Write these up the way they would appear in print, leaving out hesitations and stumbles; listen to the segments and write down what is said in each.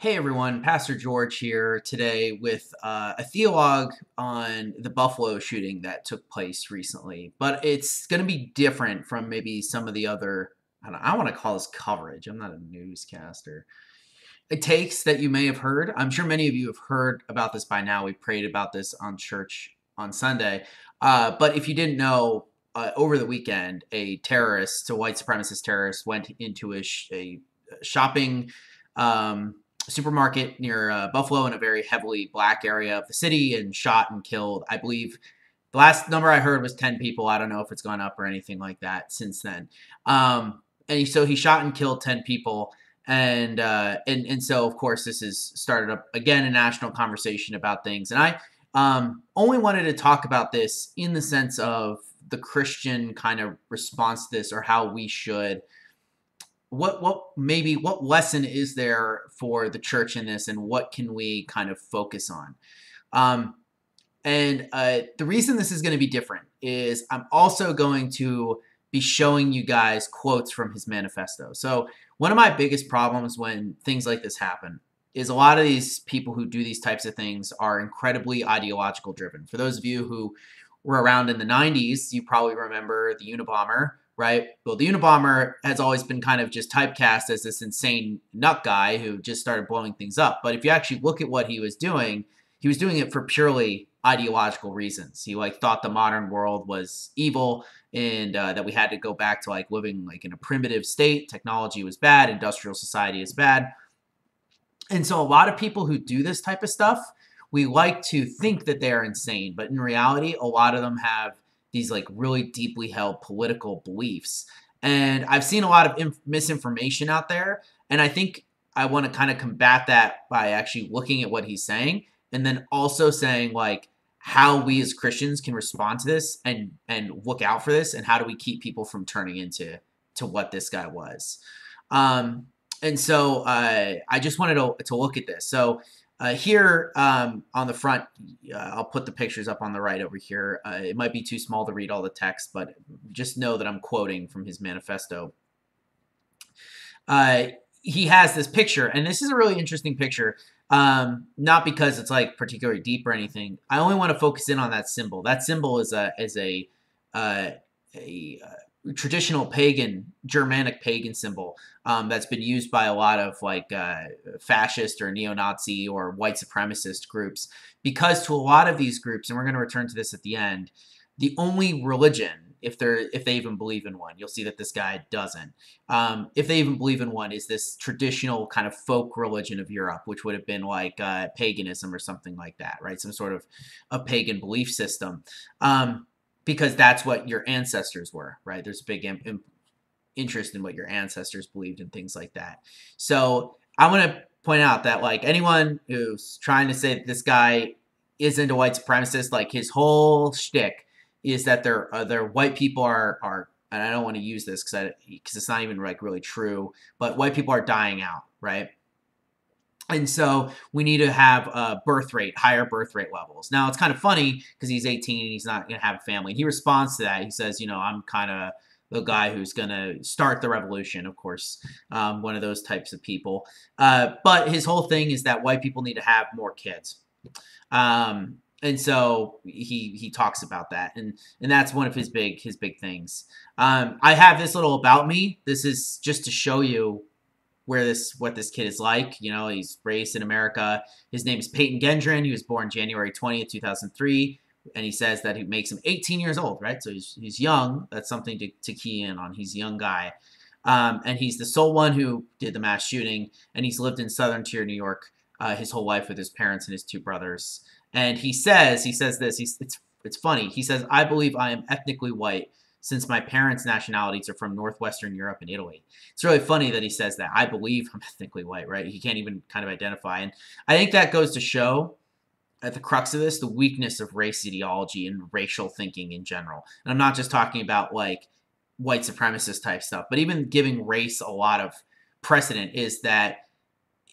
Hey everyone, Pastor George here today with a theolog on the Buffalo shooting that took place recently. But it's going to be different from maybe some of the other, I want to call this coverage. I'm not a newscaster. Takes that you may have heard. I'm sure many of you have heard about this by now. We prayed about this on church on Sunday. But if you didn't know, over the weekend, a white supremacist terrorist, went into a shopping supermarket near Buffalo in a very heavily black area of the city and shot and killed, I believe. The last number I heard was 10 people. I don't know if it's gone up or anything like that since then. So he shot and killed 10 people. And so, of course, this has started up again a national conversation about things. And I only wanted to talk about this in the sense of the Christian kind of response to this, or how we should, what lesson is there for the church in this, and what can we kind of focus on? The reason this is going to be different is I'm also going to be showing you guys quotes from his manifesto. So one of my biggest problems when things like this happen is a lot of these people who do these types of things are incredibly ideological driven. For those of you who were around in the 90s, you probably remember the Unabomber, right? Well, the Unabomber has always been kind of just typecast as this insane nut guy who just started blowing things up. But if you actually look at what he was doing it for purely ideological reasons. He thought the modern world was evil, and that we had to go back to living in a primitive state. Technology was bad. Industrial society is bad. And so a lot of people who do this type of stuff, we like to think that they're insane, but in reality, a lot of them have these really deeply held political beliefs. And I've seen a lot of misinformation out there, and I think I want to kind of combat that by actually looking at what he's saying, and then also saying how we as Christians can respond to this and look out for this, and how do we keep people from turning into what this guy was. And so I just wanted to look at this. So here on the front, I'll put the pictures up on the right over here. It might be too small to read all the text, but just know that I'm quoting from his manifesto. He has this picture, and this is a really interesting picture. Not because it's particularly deep or anything. I only want to focus in on that symbol. That symbol is a traditional pagan, Germanic pagan symbol that's been used by a lot of fascist or neo-Nazi or white supremacist groups, because to a lot of these groups, and we're going to return to this at the end, the only religion, if they even believe in one, you'll see that this guy doesn't. If they even believe in one, is this traditional kind of folk religion of Europe, which would have been paganism or something like that, right? Some sort of a pagan belief system. Because that's what your ancestors were, right? There's a big interest in what your ancestors believed and things like that. So I want to point out that anyone who's trying to say that this guy is into white supremacists, his whole shtick is that they're white people are, and I don't want to use this because it's not even really true, but white people are dying out, right? And so we need to have higher birth rate levels. Now, it's kind of funny because he's 18 and he's not going to have a family. And he responds to that. He says, I'm kind of the guy who's going to start the revolution, of course, one of those types of people. But his whole thing is that white people need to have more kids. And so he talks about that. And that's one of his big things. I have this little about me. This is just to show you what this kid is like. He's raised in America. His name is Peyton Gendron. He was born January 20th, 2003. And he says that he makes him 18 years old, right? So he's young. That's something to key in on. He's a young guy. And he's the sole one who did the mass shooting. And he's lived in Southern Tier, New York, his whole life with his parents and his two brothers. And he says this, it's funny. He says, "I believe I am ethnically white, since my parents' nationalities are from Northwestern Europe and Italy." It's really funny that he says that. I believe I'm ethnically white, right? He can't even kind of identify. And I think that goes to show, at the crux of this, the weakness of race ideology and racial thinking in general. And I'm not just talking about white supremacist type stuff, but even giving race a lot of precedent, is that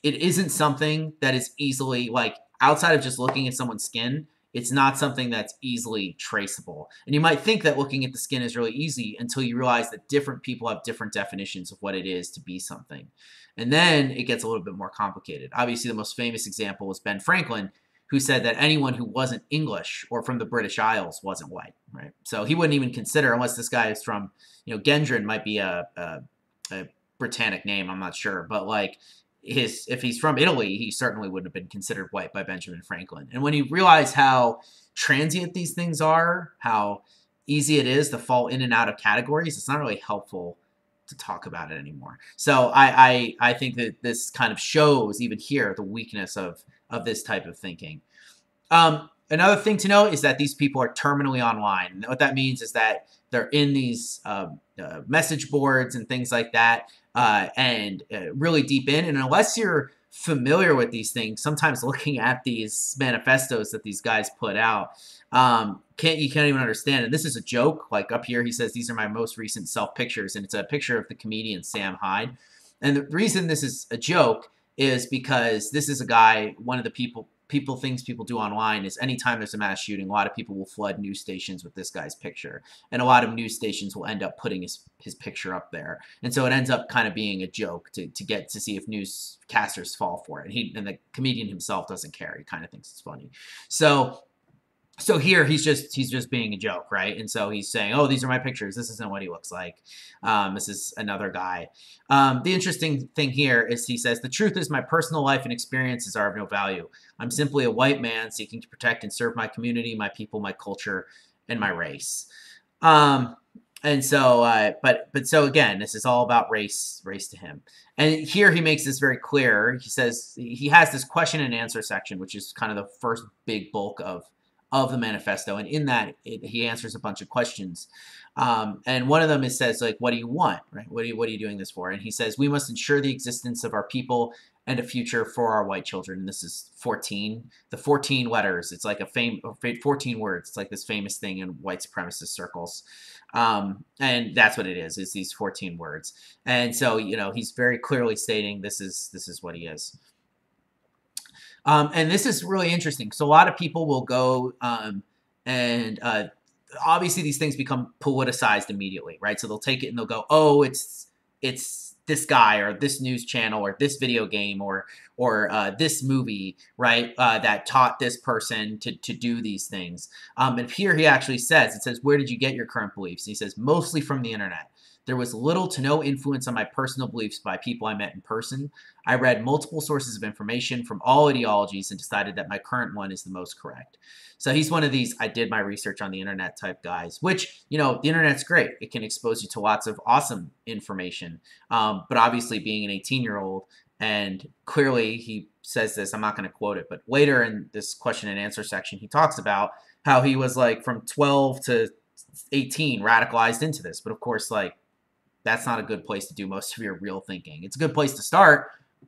it isn't something that is easily, outside of just looking at someone's skin, it's not something that's easily traceable. And you might think that looking at the skin is really easy until you realize that different people have different definitions of what it is to be something. And then it gets a little bit more complicated. Obviously, the most famous example was Ben Franklin, who said that anyone who wasn't English or from the British Isles wasn't white, right? So he wouldn't even consider, unless this guy is from, Gendron might be a Britannic name, I'm not sure, but like if he's from Italy, he certainly wouldn't have been considered white by Benjamin Franklin. And when you realize how transient these things are, how easy it is to fall in and out of categories, it's not really helpful to talk about it anymore. So I think that this kind of shows even here the weakness of this type of thinking. Another thing to note is that these people are terminally online. And what that means is that they're in these message boards and things like that, and really deep in. And unless you're familiar with these things, sometimes looking at these manifestos that these guys put out, you can't even understand it. This is a joke. Like up here, he says, these are my most recent self pictures, and it's a picture of the comedian Sam Hyde. And the reason this is a joke is because this is a guy, one of the things people do online is anytime there's a mass shooting, a lot of people will flood news stations with this guy's picture. And a lot of news stations will end up putting his picture up there. And so it ends up kind of being a joke to get to see if newscasters fall for it. And the comedian himself doesn't care. He kind of thinks it's funny. So here he's just being a joke, right? And so he's saying, oh, these are my pictures. This isn't what he looks like. This is another guy. The interesting thing here is he says, the truth is my personal life and experiences are of no value. I'm simply a white man seeking to protect and serve my community, my people, my culture, and my race. And so, but so again, this is all about race to him. And here he makes this very clear. He says he has this question and answer section, which is kind of the first big bulk of the manifesto, and in that he answers a bunch of questions, and one of them says, like, what do you want, right? What are you doing this for? And he says, we must ensure the existence of our people and a future for our white children. And this is 14, the 14 letters. It's like 14 words. It's like this famous thing in white supremacist circles, and that's what it is these 14 words. And so he's very clearly stating this is what he is. And this is really interesting. So a lot of people will go and obviously these things become politicized immediately, right? So they'll take it and they'll go, oh, it's this guy or this news channel or this video game or this movie, right, that taught this person to do these things. And here he actually says, where did you get your current beliefs? And he says, mostly from the internet. There was little to no influence on my personal beliefs by people I met in person. I read multiple sources of information from all ideologies and decided that my current one is the most correct. So he's one of these I did my research on the internet type guys, which, the internet's great. It can expose you to lots of awesome information. But obviously being an 18-year-old, and clearly he says this, I'm not going to quote it, but later in this question and answer section, he talks about how he was like from 12 to 18 radicalized into this. But of course, like, that's not a good place to do most of your real thinking. It's a good place to start,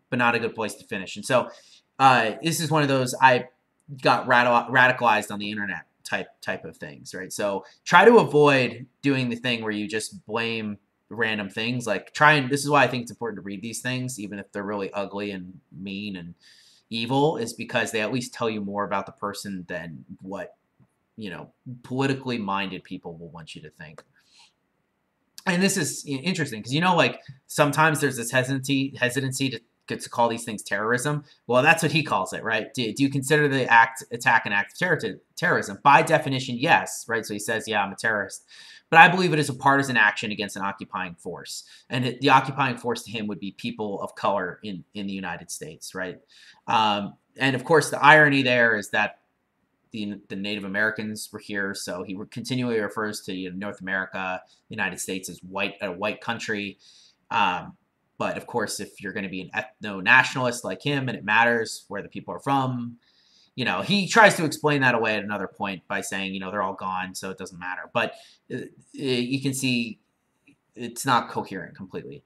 but not a good place to finish. And so this is one of those I got radicalized on the internet type of things, right? So try to avoid doing the thing where you just blame random things. Like this is why I think it's important to read these things, even if they're really ugly and mean and evil, is because they at least tell you more about the person than what, politically minded people will want you to think. And this is interesting because, like sometimes there's this hesitancy to call these things terrorism. Well, that's what he calls it, right? Do you consider the attack an act of terrorism? By definition, yes, right? So he says, yeah, I'm a terrorist. But I believe it is a partisan action against an occupying force. And the occupying force to him would be people of color in the United States, right? And of course, the irony there is that the Native Americans were here, so he continually refers to North America, the United States as a white country. But of course, if you're going to be an ethno-nationalist like him, and it matters where the people are from, he tries to explain that away at another point by saying, they're all gone, so it doesn't matter. But you can see it's not coherent completely.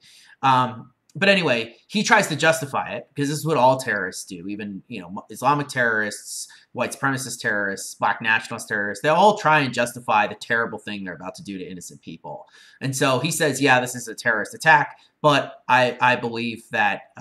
But anyway, he tries to justify it because this is what all terrorists do. Even, Islamic terrorists, white supremacist terrorists, black nationalist terrorists, they all try and justify the terrible thing they're about to do to innocent people. And so he says, yeah, this is a terrorist attack, but I believe that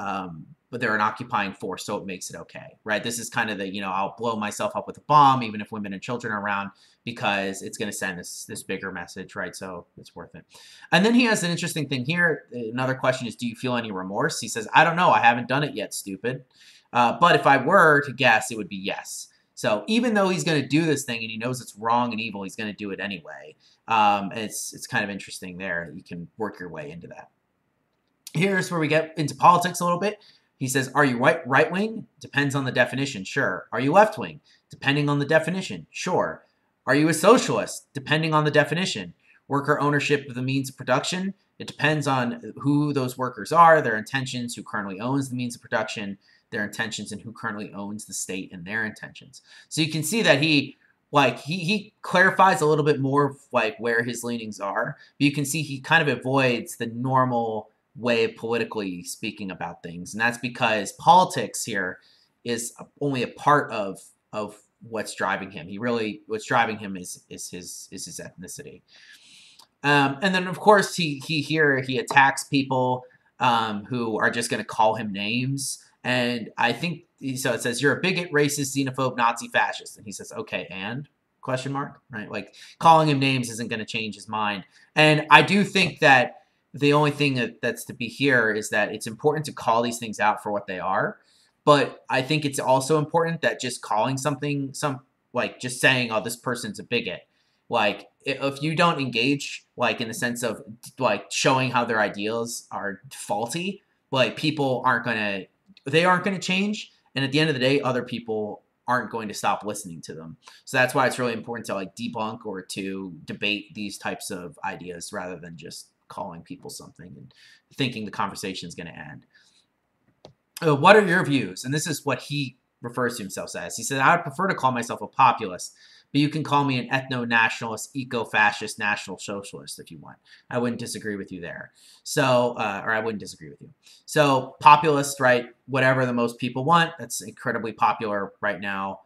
but they're an occupying force, so it makes it okay, right? This is kind of the, I'll blow myself up with a bomb, even if women and children are around, because it's going to send this bigger message, right? So it's worth it. And then he has an interesting thing here. Another question is, do you feel any remorse? He says, I don't know. I haven't done it yet, stupid. But if I were to guess, it would be yes. So even though he's going to do this thing and he knows it's wrong and evil, he's going to do it anyway. It's kind of interesting there. You can work your way into that. Here's where we get into politics a little bit. He says, are you right-wing? Depends on the definition. Sure. Are you left-wing? Depending on the definition. Sure. Are you a socialist? Depending on the definition. Worker ownership of the means of production? It depends on who those workers are, their intentions, who currently owns the means of production, their intentions, and who currently owns the state and their intentions. So you can see that he clarifies a little bit more of like where his leanings are, but you can see he kind of avoids the normal way of politically speaking about things, and that's because politics here is only a part of what's driving him. What's driving him is his ethnicity. And then of course he attacks people who are just going to call him names. And I think, so it says, you're a bigot, racist, xenophobe, Nazi, fascist. And he says, okay, and? Question mark, right? Like, calling him names isn't going to change his mind. And I do think that the only thing that's to be here is that it's important to call these things out for what they are. But I think it's also important that just calling something, like just saying, oh, this person's a bigot, like, if you don't engage, like, in the sense of, like, showing how their ideals are faulty, like, people aren't going to change. And at the end of the day, other people aren't going to stop listening to them. So that's why it's really important to, like, debunk or to debate these types of ideas rather than just calling people something and thinking the conversation is going to end. What are your views? And this is what he refers to himself as. He said, I would prefer to call myself a populist, but you can call me an ethno-nationalist, eco-fascist, national socialist if you want. I wouldn't disagree with you there. So, or I wouldn't disagree with you. So, populist, right? Whatever the most people want. That's incredibly popular right now,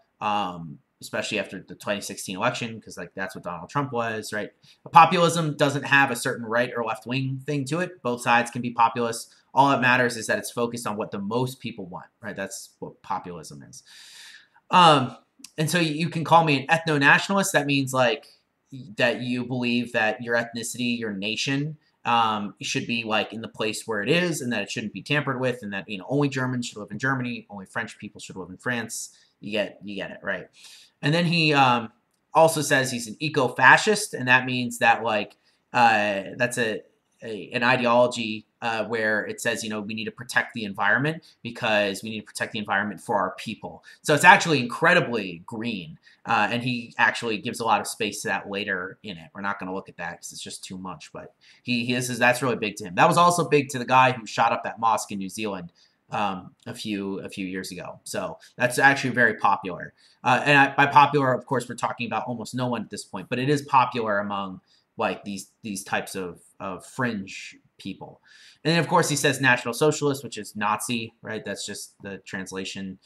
especially after the 2016 election, because like that's what Donald Trump was, right? Populism doesn't have a certain right or left wing thing to it. Both sides can be populist. All that matters is that it's focused on what the most people want, right? That's what populism is. And so you can call me an ethno-nationalist. That means like that you believe that your ethnicity, your nation, should be like in the place where it is, and that it shouldn't be tampered with, and that only Germans should live in Germany, only French people should live in France. You get it, right? And then he also says he's an eco-fascist, and that means that like that's an ideology where it says, we need to protect the environment because we need to protect the environment for our people. So it's actually incredibly green, and he actually gives a lot of space to that later in it. We're not going to look at that because it's just too much, but that's really big to him. That was also big to the guy who shot up that mosque in New Zealand a few years ago. So that's actually very popular. And by popular, of course, we're talking about almost no one at this point, but it is popular among like these types of fringe people. And then, of course, he says National Socialist, which is Nazi, right? That's just the translation.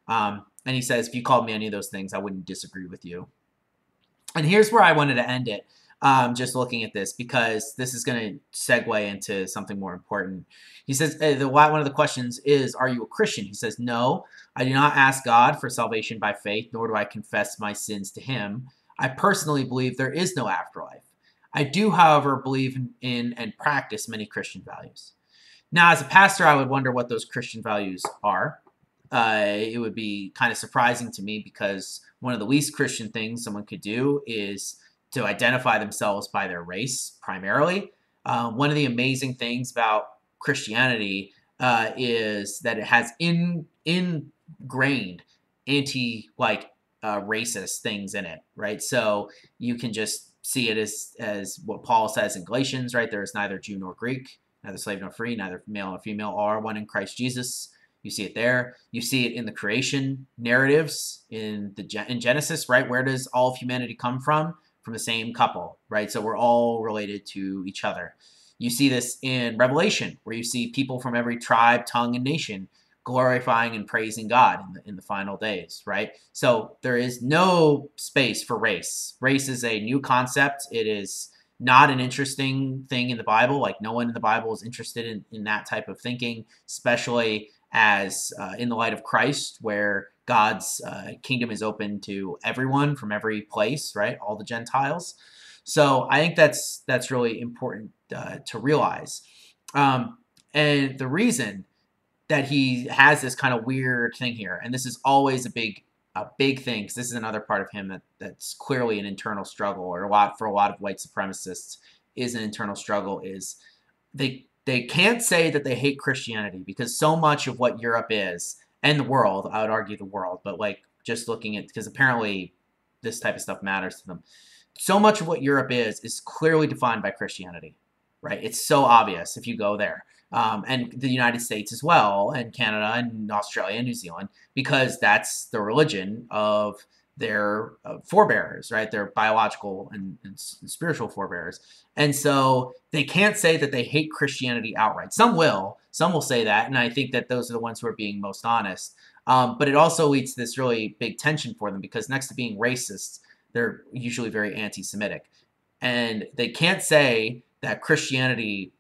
And he says, if you called me any of those things, I wouldn't disagree with you. And here's where I wanted to end it, just looking at this, because this is going to segue into something more important. He says, one of the questions is, are you a Christian? He says, no, I do not ask God for salvation by faith, nor do I confess my sins to him. I personally believe there is no afterlife. I do, however, believe in and practice many Christian values. Now, as a pastor, I would wonder what those Christian values are. It would be kind of surprising to me because one of the least Christian things someone could do is to identify themselves by their race, primarily. One of the amazing things about Christianity is that it has ingrained racist things in it, right? So you can just see it as what Paul says in Galatians, right? There is neither Jew nor Greek, neither slave nor free, neither male nor female, all are one in Christ Jesus. You see it there. You see it in the creation narratives in Genesis, right? Where does all of humanity come from? From the same couple, right? So we're all related to each other. You see this in Revelation, where you see people from every tribe, tongue, and nation glorifying and praising God in the final days, right? So there is no space for race. Race is a new concept. It is not an interesting thing in the Bible. Like, no one in the Bible is interested in that type of thinking, especially as in the light of Christ, where God's kingdom is open to everyone from every place, right? All the Gentiles. So I think that's really important to realize. And the reason that he has this kind of weird thing here, and this is always a big thing, because this is another part of him that's clearly an internal struggle, or for a lot of white supremacists is an internal struggle, is they can't say that they hate Christianity, because so much of what Europe is, and the world, I would argue the world, but like just looking at, because apparently this type of stuff matters to them, so much of what Europe is clearly defined by Christianity, right? It's so obvious if you go there. And the United States as well, and Canada and Australia and New Zealand, because that's the religion of their forebears, right? Their biological and spiritual forebears. And so they can't say that they hate Christianity outright. Some will say that, and I think that those are the ones who are being most honest. But it also leads to this really big tension for them, because next to being racist, they're usually very anti-Semitic. And they can't say that Christianity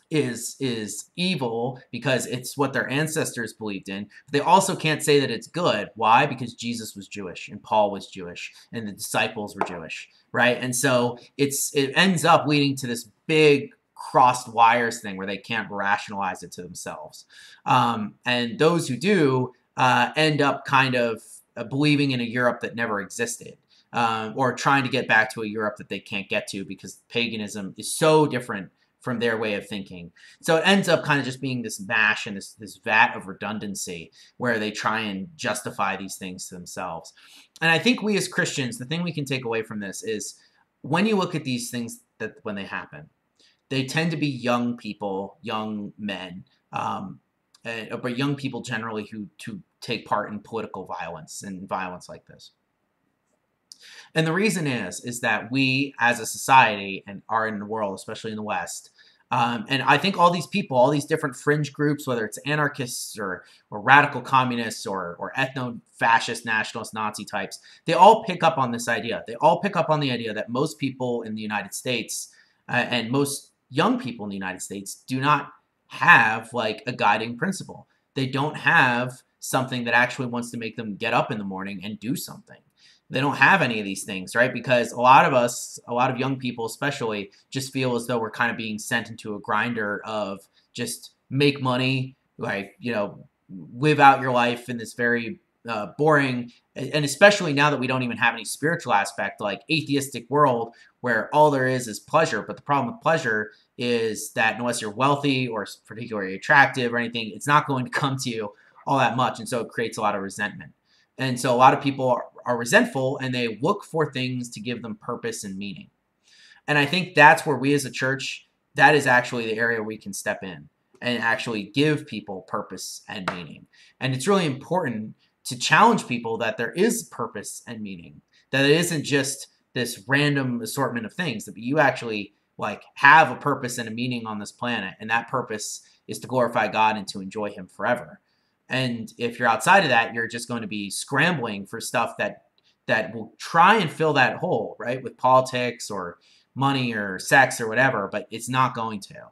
is evil because it's what their ancestors believed in. But they also can't say that it's good. Why? Because Jesus was Jewish, and Paul was Jewish, and the disciples were Jewish, right? And so it ends up leading to this big crossed wires thing where they can't rationalize it to themselves. And those who do end up kind of believing in a Europe that never existed. Or trying to get back to a Europe that they can't get to, because paganism is so different from their way of thinking. So it ends up kind of just being this mash and this vat of redundancy where they try and justify these things to themselves. And I think we as Christians, the thing we can take away from this is, when you look at these things that when they happen, they tend to be young people, young men, but young people generally who take part in political violence and violence like this. And the reason is that we as a society and are in the world, especially in the West, and I think all these people, all these different fringe groups, whether it's anarchists or radical communists or ethno-fascist, nationalist, Nazi types, they all pick up on this idea. They all pick up on the idea that most people in the United States and most young people in the United States do not have like a guiding principle. They don't have something that actually wants to make them get up in the morning and do something. They don't have any of these things, right? Because a lot of us, a lot of young people especially, just feel as though we're kind of being sent into a grinder of just make money, like, you know, live out your life in this very boring, and especially now that we don't even have any spiritual aspect, like atheistic world where all there is pleasure. But the problem with pleasure is that unless you're wealthy or particularly attractive or anything, it's not going to come to you all that much. And so it creates a lot of resentment. And so a lot of people are resentful, and they look for things to give them purpose and meaning. And I think that's where we as a church, that is actually the area we can step in and actually give people purpose and meaning. And it's really important to challenge people that there is purpose and meaning, that it isn't just this random assortment of things, that you actually like have a purpose and a meaning on this planet. And that purpose is to glorify God and to enjoy him forever. And if you're outside of that, you're just going to be scrambling for stuff that will try and fill that hole, right? With politics or money or sex or whatever, but it's not going to.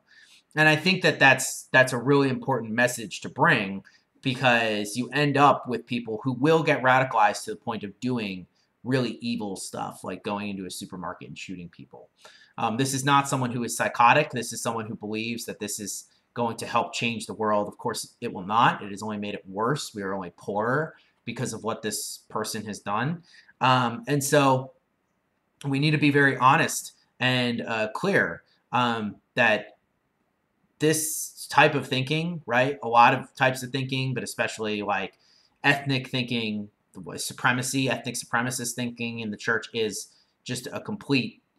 And I think that that's a really important message to bring, because you end up with people who will get radicalized to the point of doing really evil stuff, like going into a supermarket and shooting people. This is not someone who is psychotic. This is someone who believes that this is going to help change the world. Of course, it will not. It has only made it worse. We are only poorer because of what this person has done. And so we need to be very honest and clear that this type of thinking, right? A lot of types of thinking, but especially like ethnic thinking, supremacy, ethnic supremacist thinking in the church is just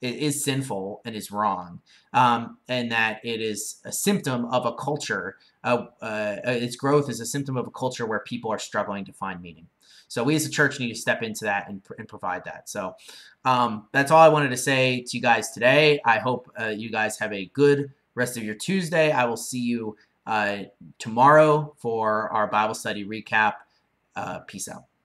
it is sinful and is wrong, and that it is a symptom of a culture. Its growth is a symptom of a culture where people are struggling to find meaning. So we as a church need to step into that and provide that. So that's all I wanted to say to you guys today. I hope you guys have a good rest of your Tuesday. I will see you tomorrow for our Bible study recap. Peace out.